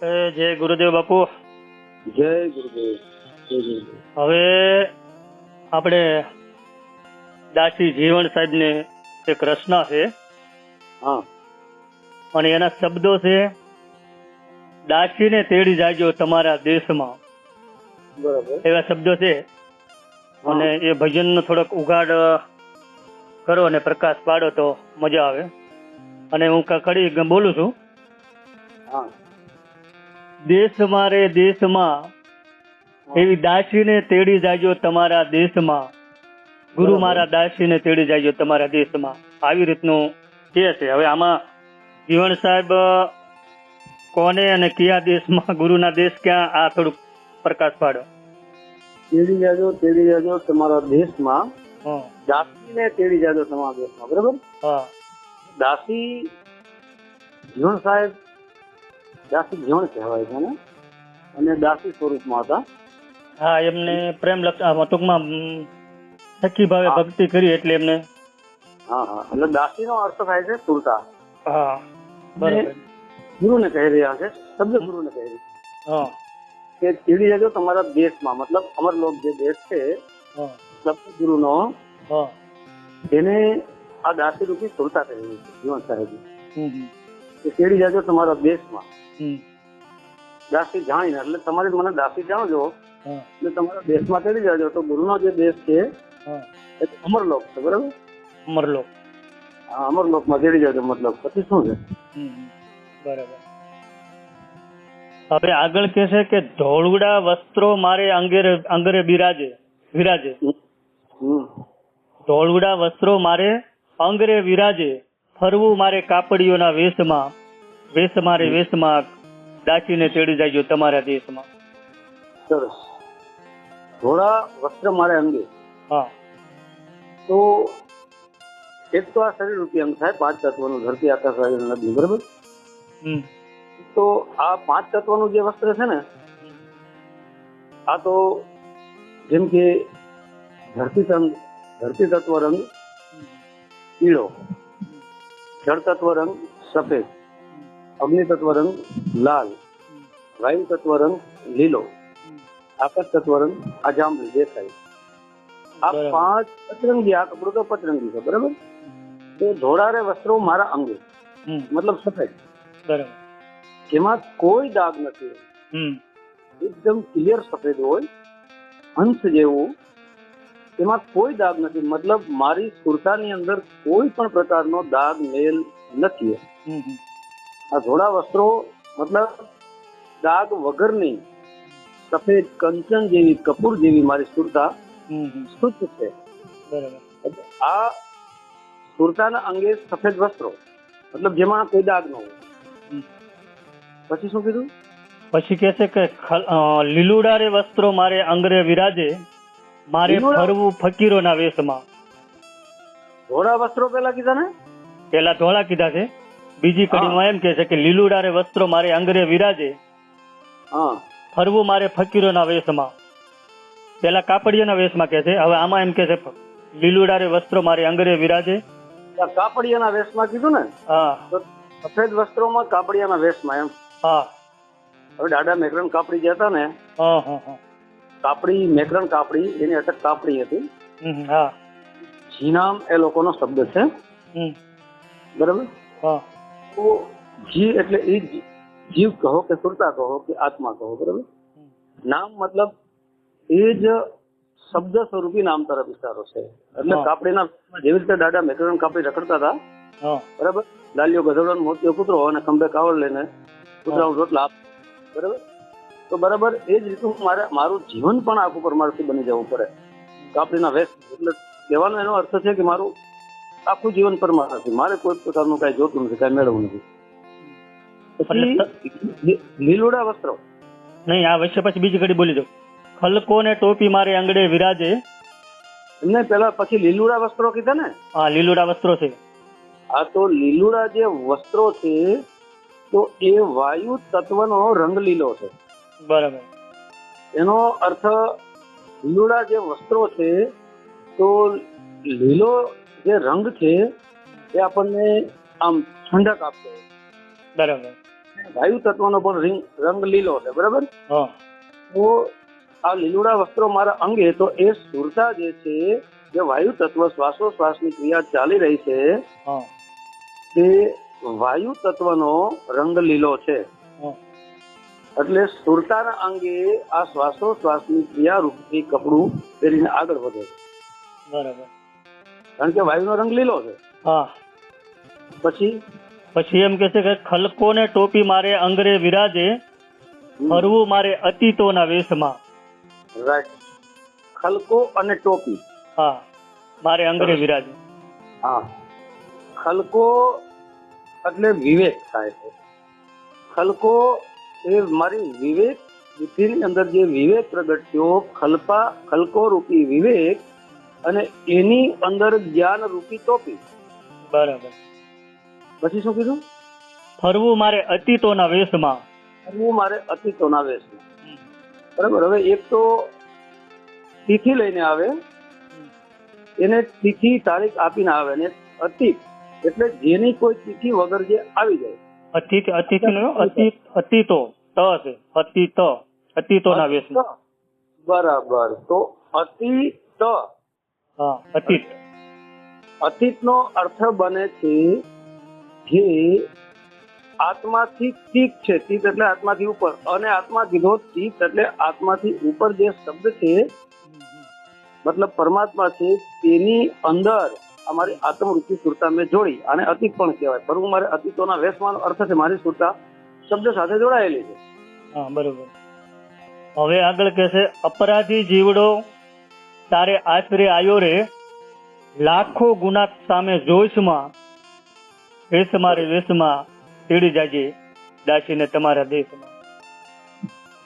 જય ગુરુદેવ બાપુ. જય ગુરુદેવ. જય ગુરુદેવ. હવે આપણે દાસી જીવણ સાહેબ ને એક રચના છે હા અને એના શબ્દો છે, દાસીને તેડી જાજો તમારા દેશમાં. બરાબર. એવા શબ્દો છે અને એ ભજનનો થોડોક ઉઘાડ કરો અને પ્રકાશ પાડો તો મજા આવે. અને હું કડી બોલું છું. હા દેશ મારે દેશમાં એવી દાસીને તેડી જાજો તમારા દેશમાં. ગુરુ મારા દાસીને તેડી જાજો તમારા દેશમાં. આવી રીતનું કે છે. હવે આમાં જીવણ સાહેબ કોને અને કયા દેશમાં, ગુરુના દેશ ક્યાં, આ થોડુંક પ્રકાશ પાડો. તેડી જાજો તમારા દેશમાં. દાસીને તેડી જાજો તમારા દેશમાં. બરાબર. હા. દાસી જીવણ સાહેબ દાસી જીવણ કહેવાય છે ને, અને દાસી સ્વરૂપમાં હતા. હા, એમને પ્રેમ ટૂંકમાં સખી ભાવે ભક્તિ કરી એટલે એમને. હા હા, એટલે દાસી નો અર્થ થાય છે સુરતા. હા બરાબર. ગુરુને કહી રહ્યા છે, શબ્દ ગુરુને કહી રહ્યા હા કે તેડી જાજો તમારા દેશમાં. મતલબ અમરલોક જે દેશ છે, શબ્દ ગુરુનો, હા એને આ દાસી રૂપી સુરતા કહી રહી છે જીવન સાહેબ. હમ કે તેડી જાજો તમારા દેશમાં. હમ દાસી જાણીને, એટલે તમારે મને દાસી જાણજો હા એટલે તમારા દેશમાં તેડી જાજો. તો ગુરુનો જે દેશ છે હા એ અમરલોક છે. બરાબર. અમરલોક. હા, અમરલોકમાં તેડી જાજો. મતલબ પછી શું છે? બરાબર. હવે આગળ કે છે કે ધોળુડા વસ્ત્રો મારે અંગરે વિરાજે. ધોળુડા વસ્ત્રો મારે અંગરે વિરાજે, ફરવું મારે કાપડીઓના વેશમાં. વેશમાં દાસીને તેડી જાજો તમારા દેશમાં. સરસ. ઘોડા વસ્ત્ર મારે અંગે. હા. તો એક તો આ શરીર રૂપી અંગ થાય, 5 તત્વનું, ધરતી આકાશ વાયુ નદી. બરાબર. તો આ 5 તત્વનું જે વસ્ત્ર છે ને, આ તો જેમ કે ધરતી તત્વ રંગ પીળો, જળ તત્વ રંગ સફેદ, અગ્નિ તત્વ રંગ લાલ, વાયુ તત્વ રંગ લીલો, આકાશ તત્વ રંગ આ જાંબલી દેખાય. આ 5 પતરંગી. આ કપડું તો પતરંગી છે. બરાબર. તો ધોળારે વસ્ત્રો મારા અંગે, મતલબ સફેદ, બરાબર, જેમાં કોઈ દાગ નથી, એકદમ ક્લિયર સફેદ હોય, હંસ જેવું, એમાં કોઈ દાગ નથી. મતલબ મારી સુરતાની અંદર કોઈ પણ પ્રકારનો દાગ મેલ નથી. આ ધોળા વસ્ત્રો મતલબ દાગ વગરની સફેદ કંચન જેવી, કપૂર જેવી મારી સુરતા શુદ્ધ છે. આ સુરતાના અંગે સફેદ વસ્ત્રો, મતલબ જેમાં કોઈ દાગ ન હોય. પછી શું કીધું? પછી કે છે કે લીલુડા રે વસ્ત્રો મારે અંગરે વિરાજે, મારે ફરવું ફકીરોના વેશમાં. ધોળા વસ્ત્રો પેલા કીધા ને? પેલા ધોળા કીધા છે. બીજી કડીમાં એમ કે છે કે લીલુડા રે વસ્ત્રો મારે અંગરે વિરાજે, ફરવું મારે ફકીરોના વેશમાં. પેલા કાપડિયાના વેશમાં કે છે. હવે આમાં એમ કે છે લીલુડા રે વસ્ત્રો મારે અંગરે વિરાજે. કાપડિયાના વેશમાં કીધું ને? હા. સફેદ વસ્ત્રોમાં કાપડિયાના વેશમાં એમ. હા. હવે દાદા મેકરણ કાપડી જે હતા ને, કાપડી મેકરણ કાપડી, એની અટક કાપડી હતી. જીનામ એ લોકોનો શબ્દ છે. બરાબર. તો જી એટલે એ જીવ કહો કે સુરતા કહો કે આત્મા કહો. બરાબર. નામ મતલબ એ જ શબ્દ સ્વરૂપી નામ તરફ ઇશારો છે. એટલે કાપડીના જેવી રીતે દાદા મેકરણ કાપડી રખડતા હતા. બરાબર. લાલિયો ગધેડો, મોતિયો કૂતરો અને ખંભે કાવડ લઈને કૂતરાનું રોટલા આપ. બરાબર. તો બરાબર એ જ રીતું મારું જીવન પણ આખું પરમાર્થી બની જવું પડે કાપડીના વેશ. એટલે કહેવાનો એનો અર્થ છે કે મારું આખું જીવન પરમાર્થી, મારે કોઈ પ્રકારનું કઈ જોતું નથી, કઈ મેળવવું નથી. પછી લીલુડા વસ્ત્રો નહીં, આ વચ્ચે પછી બીજી ઘડી બોલી દો. ખલકો ને ટોપી મારે અંગડે વિરાજે. એમને પેલા પછી લીલુડા વસ્ત્રો કીધા ને? હા, લીલુડા વસ્ત્રો છે. આ તો લીલુડા જે વસ્ત્રો છે, તો એ વાયુ તત્વનો રંગ લીલો છે. બરાબર. એનો અર્થ લીલુડા જે વસ્ત્રો છે, તો લીલો જે રંગ છે એ આપણને આમ ઠંડક આપતો. બરાબર. વાયુ તત્વનો પણ રંગ લીલો છે, બરાબર? હા તો આ લીલુડા વસ્ત્રો મારા અંગે, તો એ સુરતા જે છે, જે વાયુ તત્વ શ્વાસોશ્વાસની ક્રિયા ચાલી રહી છે, હા તે વાયુ તત્વનો રંગ લીલો છે. હા એટલે સુરતાના અંગે આ શ્વાસોશ્વાસની ક્રિયા રૂપી કપડું પહેરીને આગળ વધે છે, બરાબર. કારણ કે વાયુનો રંગ લીલો છે. હા પછી પછી એમ કે છે કે ખલકો ને ટોપી મારે અંગરે વિરાજે, ફરવું મારે અતીતોના વેશમાં. રાઈટ, ખલકો અને ટોપી. હા મારે અંગરે વિરાજે. હા, ખલકો એટલે વિવેક થાય છે. ખલકો એ મારી વિવેક બુદ્ધિની અંદર જે વિવેક પ્રગટ થયો, ખલકો રૂપી વિવેક, અને એની અંદર જ્ઞાન રૂપી ટોપી. બરાબર. પછી શું કીધું? ફરવું મારે અતીતોના વેશમાં. ફરવું મારે અતીતોના વેશમાં. બરાબર. હવે એક તો તિથિ લઈને આવે, એને તિથિ તારીખ આપીને આવે, ને અતીત એટલે જેની કોઈ તિથિ વગર જે આવી જાય. અતીતો ત છે, અતીત, અતીતોના વેશમાં. બરાબર. તો અતીત, હા અતીત, અતીતનો અર્થ બને છે જે આત્માથી તીત છે. તીત એટલે આત્માથી ઉપર, અને આત્મા કીધો તીત એટલે આત્માથી ઉપર જે શબ્દ છે, મતલબ પરમાત્મા છે, તેની અંદર અમારી આત્મવૃત્તિ સુરતા મેં જોડી, અને અતીત પણ કહેવાય. ફરવું મારે અતીતોના વેશમાંનો અર્થ છે મારી સુરતા શબ્દ સાથે જોડાયેલી છે. હા બરોબર. હવે આગળ કે છે અપરાધી જીવડો તારે આશરે આયો રે, લાખો ગુના સામે જોશમાં, વેશ મારે વેશમાં તેડી જાજે દાસીને તમારા દેશમાં.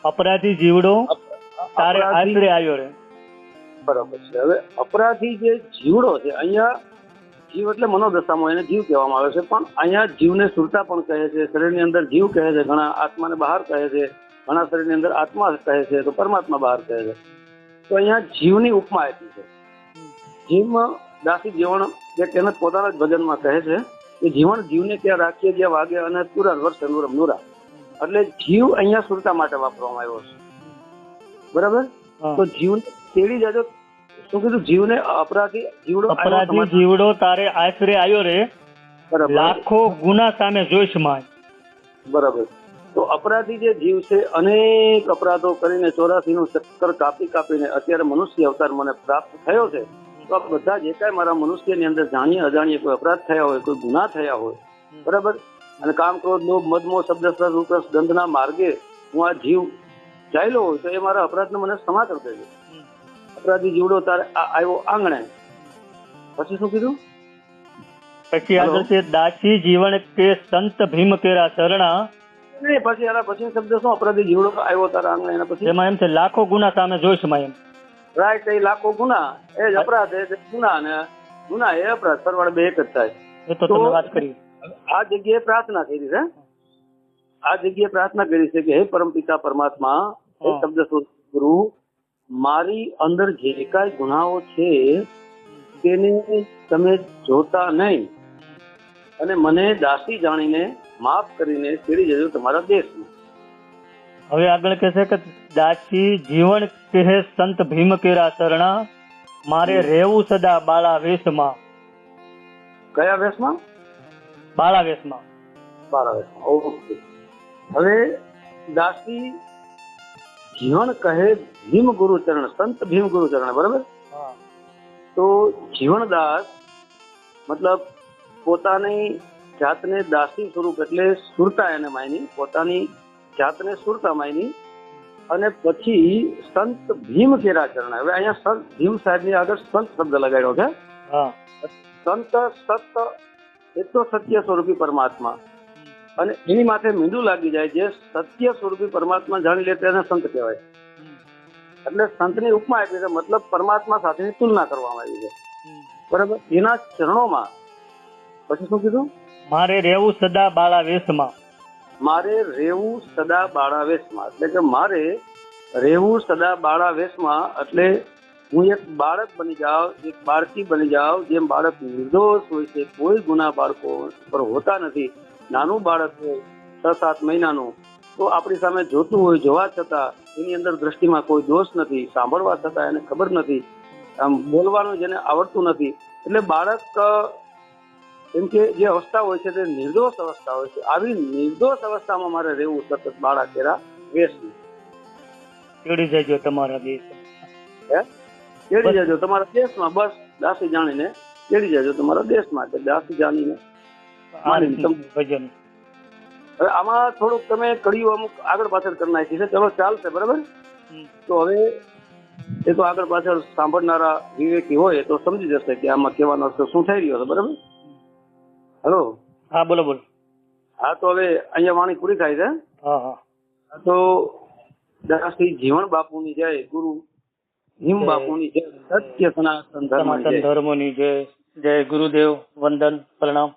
અપરાધી જીવડો તારે આશરે આયો રે. બરાબર છે. હવે અપરાધી જે જીવડો છે, અહીંયા જીવ એટલે મનોદશામાં એને જીવ કહેવામાં આવે છે, પણ અહીંયા જીવને સુરતા પણ કહે છે, શરીરની અંદર જીવ કહે છે, ઘણા આત્માને બહાર કહે છે, ઘણા શરીરની અંદર આત્મા કહે છે, તો પરમાત્મા બહાર કહે છે. તો અહીંયા જીવની ઉપમા આપી છે. જીવમાં દાસી જીવણ જે તેને પોતાના જ ભજનમાં કહે છે કે જીવન જીવને ત્યાં રાખીએ જ્યાં વાગે, અને તુરર વર્ષ નુરમ નુરા. એટલે જીવ અહીંયા સુરતા માટે વાપરવામાં આવ્યો છે. બરાબર. તો જીવને તેડી જાજો. શું કીધું? જીવને અપરાધી જીવડો, અપરાધી જીવડો તારે આશરે આવ્યો રે, લાખો ગુના સામે જોશમાં. બરાબર. તો અપરાધી જે જીવ છે, અનેક અપરાધો કરીને 84 નું ચક્કર કાપીને અત્યારે મનુષ્ય અવતાર મને પ્રાપ્ત થયો છે. તો આ બધા જે કાંઈ મારા મનુષ્યની અંદર જાણીએ અજાણીએ કોઈ અપરાધ થયા હોય, કોઈ ગુના થયા હોય, બરાબર, અને કામ, ક્રોધ, લોભ, મદમો, શબ્દ, રૂપ, ગંધના માર્ગે હું આ જીવ ચાલ્યો હોય, તો એ મારા અપરાધને મને ક્ષમા કરી દેજો. અપરાધી જીવડો તારે આવ્યો આંગણે. પછી શું કીધું? પછી આગળ છે દાસી જીવન કે સંત ભીમ કેરા શરણા. નહીં, પછી એના પછી શબ્દ શું? અપરાધી જીવડો આવ્યો તારા આંગણે. એના પછી એમાં એમ છે લાખો ગુના સામે જોશમાં. એમ રાઈટ. એ લાખો ગુના એ જ અપરાધ, એ ગુના, અને ગુના એ અપરાધ, સરવાળે બે એક જ થાય. એ તો તમે વાત કરી. આ જગ્યાએ પ્રાર્થના કરી છે, આ જગ્યાએ પ્રાર્થના કરી છે કે હે પરમપિતા પરમાત્મા, હે શબ્દ ગુરુ, મારી અંદર જે કાંઈ ગુનાઓ છે તેને તમે જોતા નહીં, અને મને દાસી જાણીને માફ કરીને તેડી જજો તમારા દેશમાં. હવે આગળ કહે છે કે દાસી જીવન કહે સંત ભીમ કેરા શરણા, મારે રહેવું સદા બાળા વેશમાં. કયા વેશમાં? બાળા વેશમાં. બાળા વેશમાં. ઓકે. હવે દાસી જીવન કહે ભીમ ગુરુ ચરણ, સંત ભીમ ગુરુ ચરણ. બરાબર. તો જીવનદાસ મતલબ પોતાની જાતને દાસી સ્વરૂપ એટલે સુરતા એને માયની, પોતાની જાતને સુરતા માયની, અને પછી સંત ભીમ કેરા ચરણ. હવે અહીંયા સંત ભીમ સાહેબ ની આગળ સંત શબ્દ લગાડ્યો છે. સંત સત એ તો સત્ય સ્વરૂપી પરમાત્મા, અને એની માથે મીંડું લાગી જાય, જે સત્ય સ્વરૂપી પરમાત્મા જાણી લે તેને સંત કહેવાય. એટલે સંતની ઉપમા આપી છે, મતલબ પરમાત્મા સાથેની તુલના કરવામાં આવી છે. બરાબર. એના ચરણોમાં પછી શું કીધું? મારે રહેવું સદા બાળા વેશમાં. મારે રહેવું સદા બાળા વેશમાં એટલે કે મારે રહેવું સદા બાળા વેશમાં એટલે હું એક બાળક બની જાઉં, એક બાળકી બની જાઉં. જેમ બાળક નિર્દોષ હોય છે, કોઈ ગુના બાળકો પર હોતા નથી. નાનું બાળક હોય, 6-7 મહિનાનું, તો આપણી સામે જોતું હોય, જોવા છતાં એની અંદર દ્રષ્ટિમાં કોઈ દોષ નથી, સાંભળવા છતાં એને ખબર નથી, આમ બોલવાનું જેને આવડતું નથી, એટલે બાળક એમ કે જે અવસ્થા હોય છે તે નિર્દોષ અવસ્થા હોય છે. આવી નિર્દોષ અવસ્થામાં મારે રહેવું સતત બાળા કેરા વેસનું. તેડી જજો તમારા દેશમાં. તેડી જજો તમારા દેશમાં, બસ દાસી જાણીને તેડી જજો તમારા દેશમાં, દાસી જાણીને ભજન. હવે આમાં થોડુંક તમે કડીઓ અમુક આગળ પાછળ કરી નાખી છે, ચલો ચાલશે, બરાબર. તો હવે એ તો આગળ પાછળ સાંભળનારા વિવેકી હોય તો સમજી જશે કે આમાં કહેવાનો અર્થ શું થઈ રહ્યો છે, બરાબર. હેલો. હા બોલો બોલો. હા, તો હવે અહીંયા વાણી પૂરી થાય છે. હા હા. તો દાસી જીવણ બાપુની જય, ગુરુ હિમ બાપુની જય, સત્ય સનાતન ધર્મની જય. જય ગુરુદેવ. વંદન, પ્રણામ.